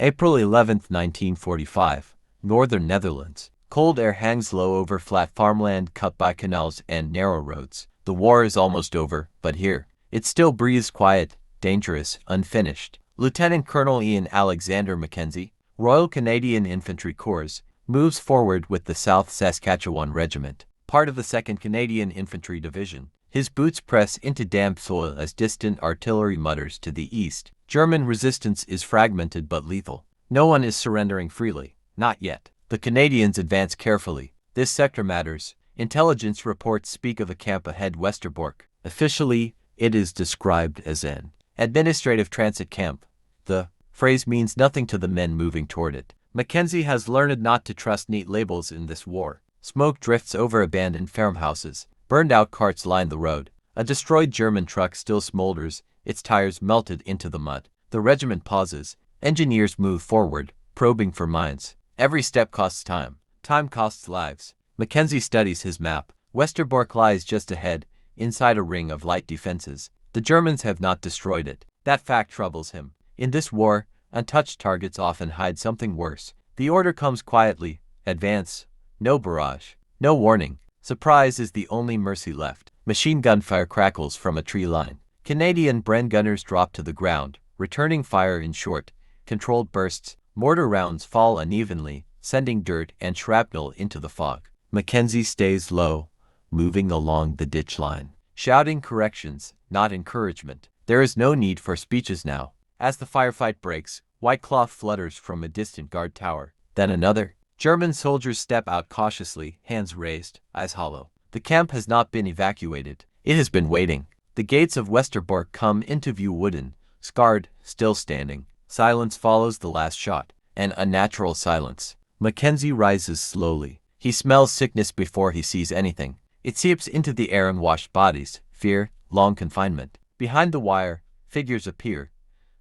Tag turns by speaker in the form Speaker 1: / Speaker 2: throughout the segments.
Speaker 1: April 11, 1945, Northern Netherlands. Cold air hangs low over flat farmland cut by canals and narrow roads. The war is almost over, but here, it still breathes quiet, dangerous, unfinished. Lieutenant Colonel Ian Alexander Mackenzie, Royal Canadian Infantry Corps, moves forward with the South Saskatchewan Regiment, part of the 2nd Canadian Infantry Division. His boots press into damp soil as distant artillery mutters to the east. German resistance is fragmented but lethal. No one is surrendering freely. Not yet. The Canadians advance carefully. This sector matters. Intelligence reports speak of a camp ahead Westerbork. Officially, it is described as an administrative transit camp. The phrase means nothing to the men moving toward it. Mackenzie has learned not to trust neat labels in this war. Smoke drifts over abandoned farmhouses. Burned-out carts line the road. A destroyed German truck still smolders, its tires melted into the mud. The regiment pauses. Engineers move forward, probing for mines. Every step costs time. Time costs lives. Mackenzie studies his map. Westerbork lies just ahead, inside a ring of light defenses. The Germans have not destroyed it. That fact troubles him. In this war, untouched targets often hide something worse. The order comes quietly. Advance. No barrage. No warning. Surprise is the only mercy left. Machine gun fire crackles from a tree line. Canadian Bren gunners drop to the ground, returning fire in short, controlled bursts. Mortar rounds fall unevenly, sending dirt and shrapnel into the fog. Mackenzie stays low, moving along the ditch line, shouting corrections, not encouragement. There is no need for speeches now. As the firefight breaks, white cloth flutters from a distant guard tower. Then another. German soldiers step out cautiously, hands raised, eyes hollow. The camp has not been evacuated. It has been waiting. The gates of Westerbork come into view, wooden, scarred, still standing. Silence follows the last shot. An unnatural silence. Mackenzie rises slowly. He smells sickness before he sees anything. It seeps into the air and washed bodies. Fear, long confinement. Behind the wire, figures appear.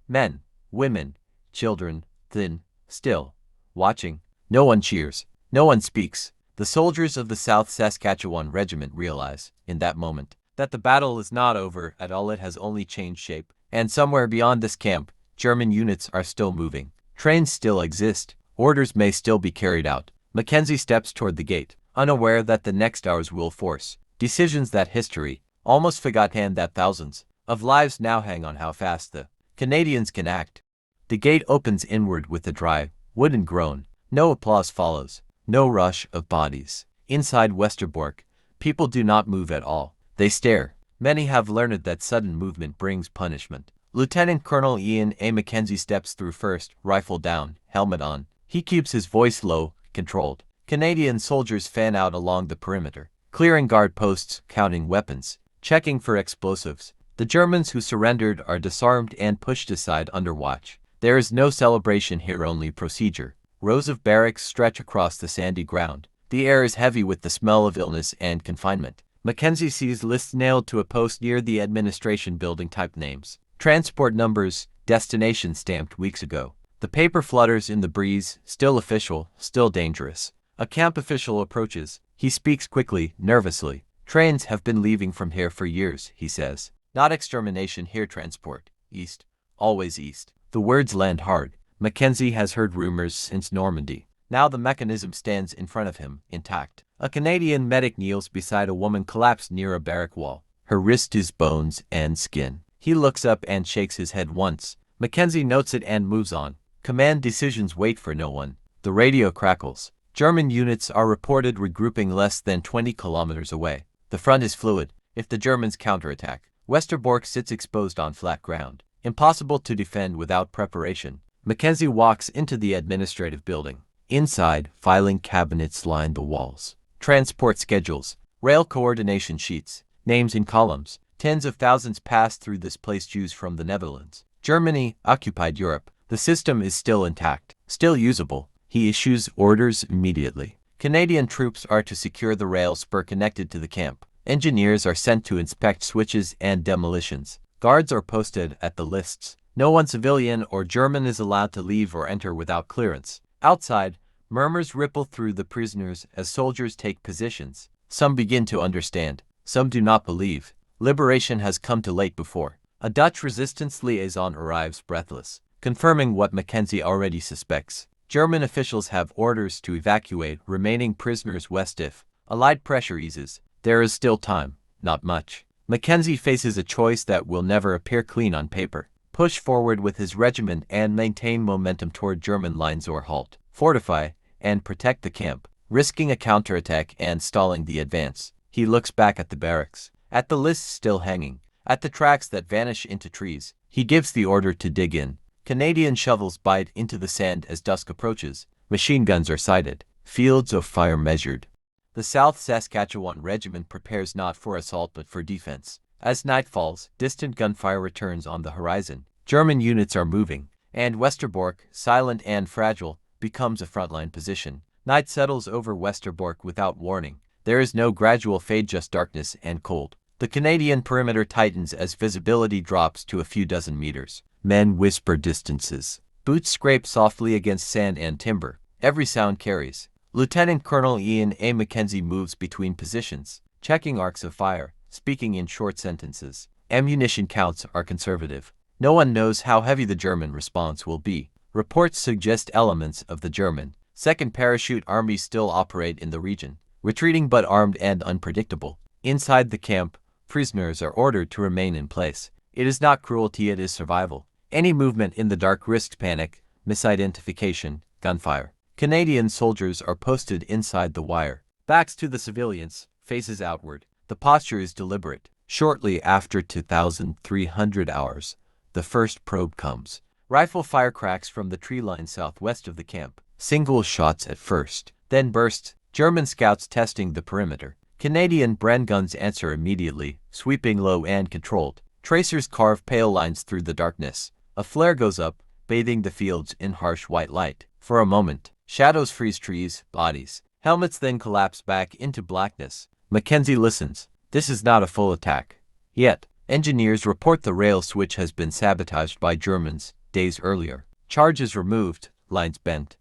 Speaker 1: Men, women, children, thin, still, watching. No one cheers. No one speaks. The soldiers of the South Saskatchewan Regiment realize, in that moment, that the battle is not over at all. It has only changed shape. And somewhere beyond this camp, German units are still moving. Trains still exist. Orders may still be carried out. Mackenzie steps toward the gate, unaware that the next hours will force decisions that history almost forgot, and that thousands of lives now hang on how fast the Canadians can act. The gate opens inward with a dry, wooden groan. No applause follows. No rush of bodies. Inside Westerbork, people do not move at all. They stare. Many have learned that sudden movement brings punishment. Lieutenant Colonel Ian A. Mackenzie steps through first, rifle down, helmet on. He keeps his voice low, controlled. Canadian soldiers fan out along the perimeter, clearing guard posts, counting weapons, checking for explosives. The Germans who surrendered are disarmed and pushed aside under watch. There is no celebration here, only procedure. Rows of barracks stretch across the sandy ground. The air is heavy with the smell of illness and confinement. Mackenzie sees lists nailed to a post near the administration building, type names, transport numbers, destination stamped weeks ago. The paper flutters in the breeze, still official, still dangerous. A camp official approaches. He speaks quickly, nervously. Trains have been leaving from here for years, he says. Not extermination here, transport. East. Always east. The words land hard. Mackenzie has heard rumors since Normandy. Now the mechanism stands in front of him, intact. A Canadian medic kneels beside a woman collapsed near a barrack wall. Her wrist is bones and skin. He looks up and shakes his head once. Mackenzie notes it and moves on. Command decisions wait for no one. The radio crackles. German units are reported regrouping less than 20 kilometers away. The front is fluid. If the Germans counterattack, Westerbork sits exposed on flat ground. Impossible to defend without preparation. Mackenzie walks into the administrative building. Inside, filing cabinets line the walls. Transport schedules, rail coordination sheets, names in columns. Tens of thousands pass through this place. Jews from the Netherlands. Germany occupied Europe. The system is still intact, still usable. He issues orders immediately. Canadian troops are to secure the rail spur connected to the camp. Engineers are sent to inspect switches and demolitions. Guards are posted at the lists. No one civilian or German is allowed to leave or enter without clearance. Outside, murmurs ripple through the prisoners as soldiers take positions. Some begin to understand. Some do not believe. Liberation has come too late before. A Dutch resistance liaison arrives breathless. confirming what Mackenzie already suspects. German officials have orders to evacuate remaining prisoners west if Allied pressure eases. There is still time, not much. Mackenzie faces a choice that will never appear clean on paper. Push forward with his regiment and maintain momentum toward German lines, or halt, fortify, and protect the camp, risking a counterattack and stalling the advance. He looks back at the barracks, at the lists still hanging, at the tracks that vanish into trees. He gives the order to dig in. Canadian shovels bite into the sand as dusk approaches. Machine guns are sighted, fields of fire measured. The South Saskatchewan Regiment prepares not for assault but for defense. As night falls, distant gunfire returns on the horizon. German units are moving, and Westerbork, silent and fragile, becomes a frontline position. Night settles over Westerbork without warning. There is no gradual fade, just darkness and cold. The Canadian perimeter tightens as visibility drops to a few dozen meters. Men whisper distances. Boots scrape softly against sand and timber. Every sound carries. Lieutenant Colonel Ian A. Mackenzie moves between positions, checking arcs of fire, speaking in short sentences. Ammunition counts are conservative. No one knows how heavy the German response will be. Reports suggest elements of the German 2nd Parachute Army still operate in the region, retreating but armed and unpredictable. Inside the camp, prisoners are ordered to remain in place. It is not cruelty, it is survival. Any movement in the dark risks panic, misidentification, gunfire. Canadian soldiers are posted inside the wire, backs to the civilians, faces outward. The posture is deliberate. Shortly after 2,300 hours, the first probe comes. Rifle fire cracks from the tree line southwest of the camp. Single shots at first, then bursts. German scouts testing the perimeter. Canadian Bren guns answer immediately, sweeping low and controlled. Tracers carve pale lines through the darkness. A flare goes up, bathing the fields in harsh white light. For a moment, shadows freeze trees, bodies. Helmets then collapse back into blackness. Mackenzie listens. This is not a full attack. Yet, engineers report the rail switch has been sabotaged by Germans days earlier. Charges removed, lines bent.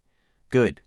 Speaker 1: Good.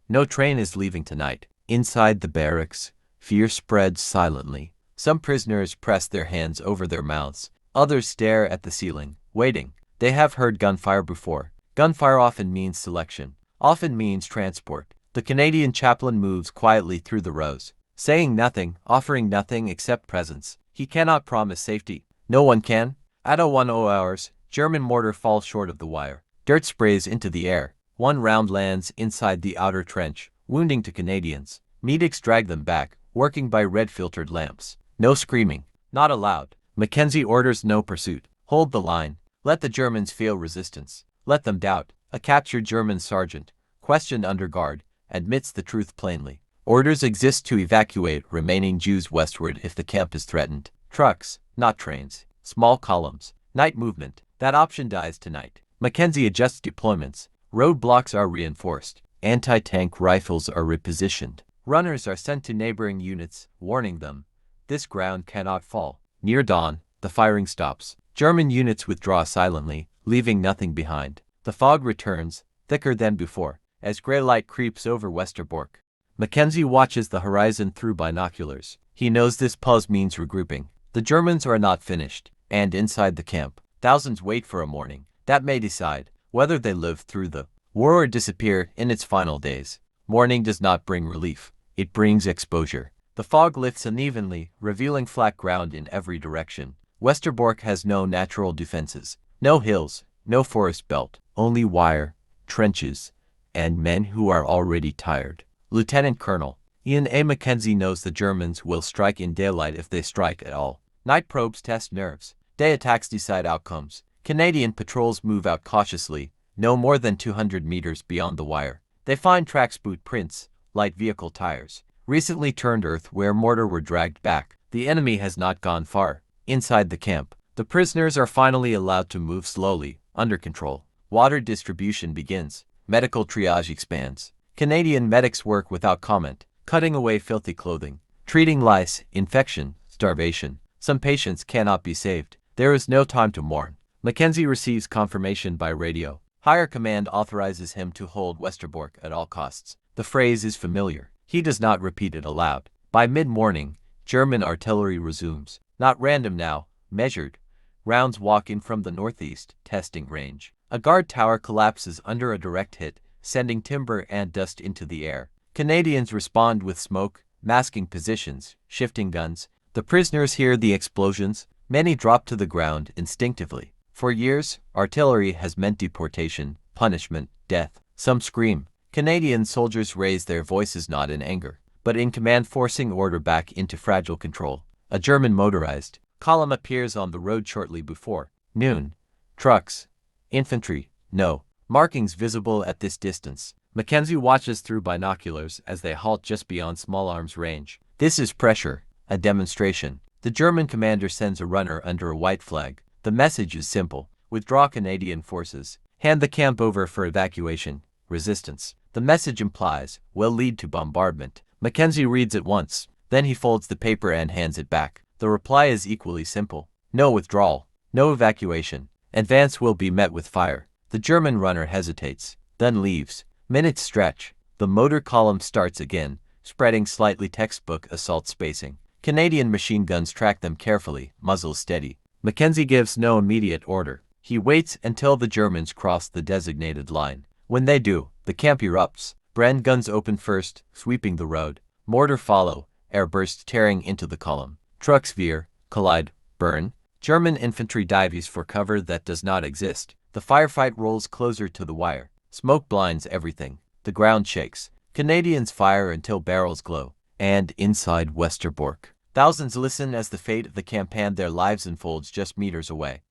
Speaker 1: No train is leaving tonight. Inside the barracks, fear spreads silently. Some prisoners press their hands over their mouths. Others stare at the ceiling, waiting. They have heard gunfire before. Gunfire often means selection, often means transport. The Canadian chaplain moves quietly through the rows, saying nothing, offering nothing except presence. He cannot promise safety. No one can. At 10 hours, German mortar falls short of the wire. Dirt sprays into the air. One round lands inside the outer trench, wounding two Canadians. Medics drag them back, working by red-filtered lamps. No screaming. Not allowed. Mackenzie orders no pursuit. Hold the line. Let the Germans feel resistance. Let them doubt. A captured German sergeant, questioned under guard, admits the truth plainly. Orders exist to evacuate remaining Jews westward if the camp is threatened. Trucks, not trains. Small columns. Night movement. That option dies tonight. Mackenzie adjusts deployments. Roadblocks are reinforced. Anti-tank rifles are repositioned. Runners are sent to neighboring units, warning them. This ground cannot fall. Near dawn, the firing stops. German units withdraw silently, leaving nothing behind. The fog returns, thicker than before, as gray light creeps over Westerbork. Mackenzie watches the horizon through binoculars. He knows this pause means regrouping. The Germans are not finished, and inside the camp, thousands wait for a morning that may decide whether they live through the war or disappear in its final days. Morning does not bring relief. It brings exposure. The fog lifts unevenly, revealing flat ground in every direction. Westerbork has no natural defenses. No hills, no forest belt, only wire, trenches, and men who are already tired. Lieutenant Colonel Ian A. Mackenzie knows the Germans will strike in daylight if they strike at all. Night probes test nerves. Day attacks decide outcomes. Canadian patrols move out cautiously, no more than 200 meters beyond the wire. They find tracks, boot prints, light vehicle tires, recently turned earth where mortar were dragged back. The enemy has not gone far. Inside the camp, the prisoners are finally allowed to move slowly, under control. Water distribution begins. Medical triage expands. Canadian medics work without comment, cutting away filthy clothing, treating lice, infection, starvation. Some patients cannot be saved. There is no time to mourn. Mackenzie receives confirmation by radio. Higher command authorizes him to hold Westerbork at all costs. The phrase is familiar. He does not repeat it aloud. By mid-morning, German artillery resumes. Not random now, measured. Rounds walk in from the northeast, testing range. A guard tower collapses under a direct hit, sending timber and dust into the air. Canadians respond with smoke, masking positions, shifting guns. The prisoners hear the explosions. Many drop to the ground instinctively. For years, artillery has meant deportation, punishment, death. Some scream. Canadian soldiers raise their voices not in anger, but in command, forcing order back into fragile control. A German motorized column appears on the road shortly before noon. Trucks. Infantry. No markings visible at this distance. Mackenzie watches through binoculars as they halt just beyond small arms range. This is pressure, a demonstration. The German commander sends a runner under a white flag. The message is simple: withdraw Canadian forces. Hand the camp over for evacuation. Resistance. The message implies will lead to bombardment. Mackenzie reads it once, then he folds the paper and hands it back. The reply is equally simple: no withdrawal, no evacuation. Advance will be met with fire. The German runner hesitates, then leaves. Minutes stretch. The motor column starts again, spreading slightly textbook assault spacing. Canadian machine guns track them carefully, muzzles steady. Mackenzie gives no immediate order. He waits until the Germans cross the designated line. When they do, the camp erupts. Brand guns open first, sweeping the road. Mortar follow, air bursts tearing into the column. Trucks veer, collide, burn. German infantry dives for cover that does not exist. The firefight rolls closer to the wire. Smoke blinds everything. The ground shakes. Canadians fire until barrels glow. And inside Westerbork, thousands listen as the fate of the camp and their lives unfolds just meters away.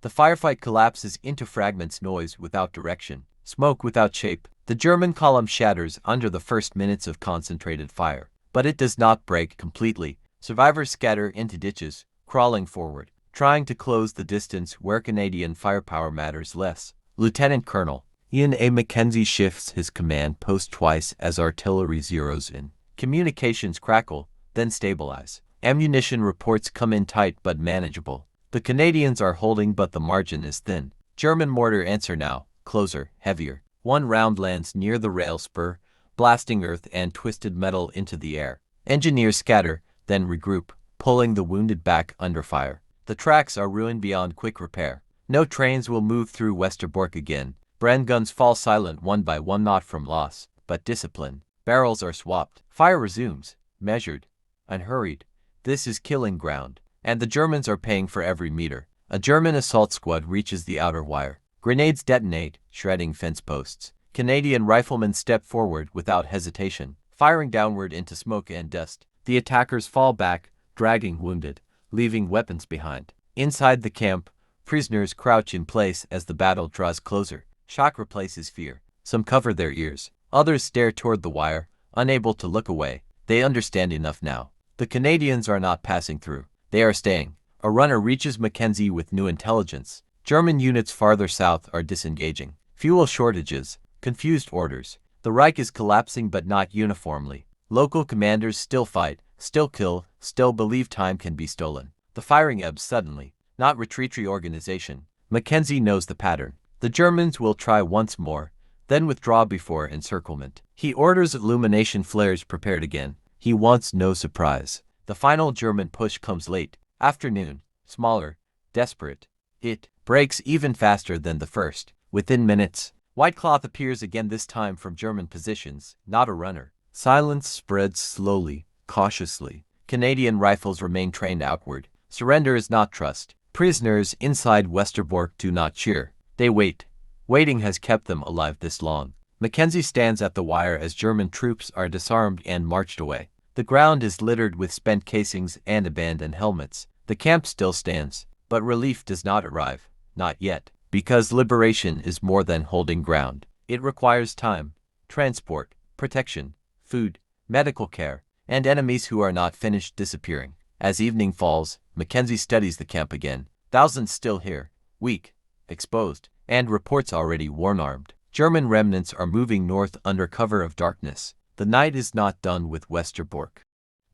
Speaker 1: The firefight collapses into fragments, noise without direction, smoke without shape. The German column shatters under the first minutes of concentrated fire. But it does not break completely. Survivors scatter into ditches, crawling forward, trying to close the distance where Canadian firepower matters less. Lieutenant Colonel Ian A. Mackenzie shifts his command post twice as artillery zeroes in. Communications crackle, then stabilize. Ammunition reports come in tight but manageable. The Canadians are holding, but the margin is thin. German mortar answer now, closer, heavier. One round lands near the rail spur, blasting earth and twisted metal into the air. Engineers scatter, then regroup, pulling the wounded back under fire. The tracks are ruined beyond quick repair. No trains will move through Westerbork again. Brand guns fall silent one by one, not from loss, but discipline. Barrels are swapped. Fire resumes, measured, unhurried. This is killing ground, and the Germans are paying for every meter. A German assault squad reaches the outer wire. Grenades detonate, shredding fence posts. Canadian riflemen step forward without hesitation, firing downward into smoke and dust. The attackers fall back, dragging wounded, leaving weapons behind. Inside the camp, prisoners crouch in place as the battle draws closer. Shock replaces fear. Some cover their ears. Others stare toward the wire, unable to look away. They understand enough now. The Canadians are not passing through. They are staying. A runner reaches Mackenzie with new intelligence. German units farther south are disengaging. Fuel shortages, confused orders. The Reich is collapsing, but not uniformly. Local commanders still fight, still kill, still believe time can be stolen. The firing ebbs suddenly, not retreat reorganization. Mackenzie knows the pattern. The Germans will try once more, then withdraw before encirclement. He orders illumination flares prepared again. He wants no surprise. The final German push comes late. Afternoon, smaller, desperate. It breaks even faster than the first. Within minutes, white cloth appears again, this time from German positions, not a runner. Silence spreads slowly, cautiously. Canadian rifles remain trained outward. Surrender is not trust. Prisoners inside Westerbork do not cheer. They wait. Waiting has kept them alive this long. Mackenzie stands at the wire as German troops are disarmed and marched away. The ground is littered with spent casings and abandoned helmets. The camp still stands, but relief does not arrive. Not yet. Because liberation is more than holding ground. It requires time, transport, protection, food, medical care, and enemies who are not finished disappearing. As evening falls, Mackenzie studies the camp again. Thousands still here, weak, exposed, and reports already worn-armed. German remnants are moving north under cover of darkness. The night is not done with Westerbork.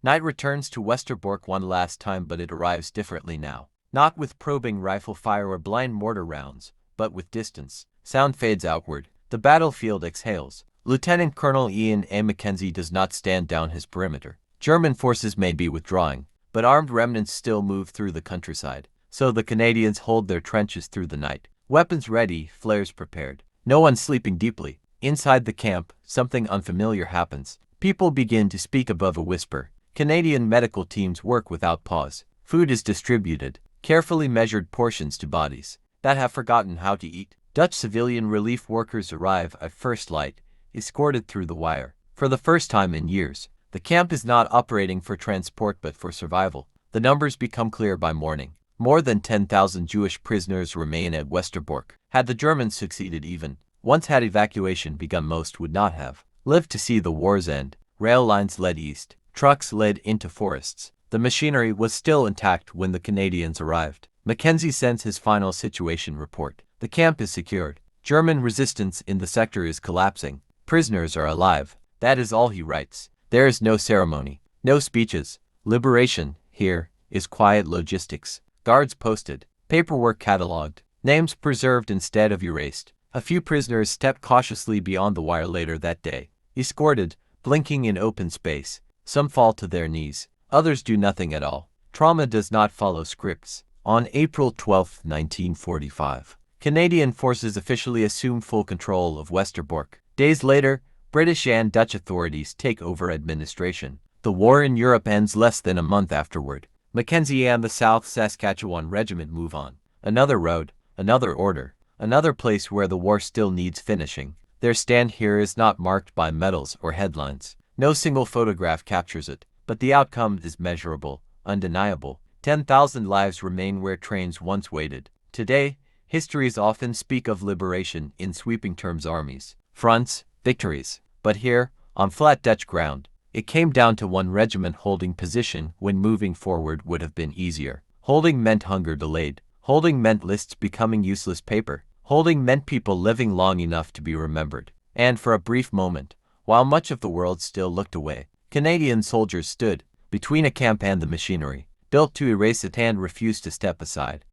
Speaker 1: Night returns to Westerbork one last time, but it arrives differently now. Not with probing rifle fire or blind mortar rounds, but with distance. Sound fades outward. The battlefield exhales. Lieutenant Colonel Ian A. Mackenzie does not stand down his perimeter. German forces may be withdrawing, but armed remnants still move through the countryside. So the Canadians hold their trenches through the night. Weapons ready, flares prepared. No one sleeping deeply. Inside the camp, something unfamiliar happens. People begin to speak above a whisper. Canadian medical teams work without pause. Food is distributed, carefully measured portions to bodies that have forgotten how to eat. Dutch civilian relief workers arrive at first light, escorted through the wire. For the first time in years, the camp is not operating for transport but for survival. The numbers become clear by morning. More than 10,000 Jewish prisoners remain at Westerbork. Had the Germans succeeded even, once had evacuation begun, most would not have lived to see the war's end. Rail lines led east. Trucks led into forests. The machinery was still intact when the Canadians arrived. Mackenzie sends his final situation report. The camp is secured. German resistance in the sector is collapsing. Prisoners are alive. That is all he writes. There is no ceremony, no speeches. Liberation, here, is quiet logistics. Guards posted. Paperwork catalogued. Names preserved instead of erased. A few prisoners stepped cautiously beyond the wire later that day. Escorted, blinking in open space. Some fall to their knees. Others do nothing at all. Trauma does not follow scripts. On April 12, 1945, Canadian forces officially assume full control of Westerbork. Days later, British and Dutch authorities take over administration. The war in Europe ends less than a month afterward. Mackenzie and the South Saskatchewan Regiment move on. Another road, another order, another place where the war still needs finishing. Their stand here is not marked by medals or headlines. No single photograph captures it, but the outcome is measurable, undeniable. 10,000 lives remain where trains once waited. Today, histories often speak of liberation in sweeping terms: armies, fronts, victories. But here, on flat Dutch ground, it came down to one regiment holding position when moving forward would have been easier. Holding meant hunger delayed. Holding meant lists becoming useless paper. Holding meant people living long enough to be remembered. And for a brief moment, while much of the world still looked away, Canadian soldiers stood between a camp and the machinery, built to erase it and refused to step aside.